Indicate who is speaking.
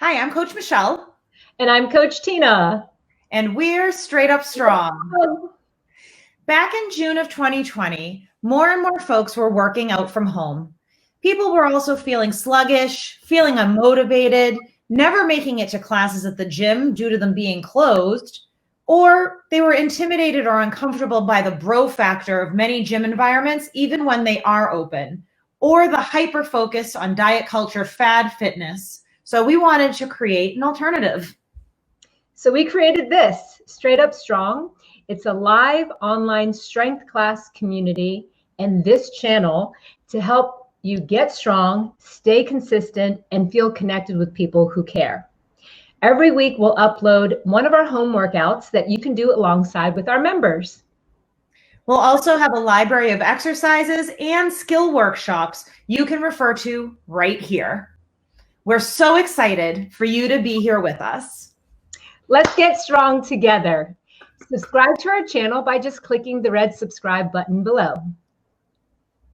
Speaker 1: Hi, I'm Coach Michelle,
Speaker 2: And I'm Coach Tina.
Speaker 1: and we're Straight Up Strong. Back in June of 2020, more and more folks were working out from home. People were also feeling sluggish, feeling unmotivated, never making it to classes at the gym due to them being closed, or they were intimidated or uncomfortable by the bro factor of many gym environments, even when they are open, or the hyper focus on diet culture fad fitness. So we wanted to create an alternative.
Speaker 2: So we created this, Straight Up Strong. It's a live online strength class community and this channel to help you get strong, stay consistent, and feel connected with people who care. Every week we'll upload one of our home workouts that you can do alongside with our members.
Speaker 1: We'll also have a library of exercises and skill workshops you can refer to right here. We're so excited for you to be here with us.
Speaker 2: Let's get strong together. Subscribe to our channel by just clicking the red subscribe button below.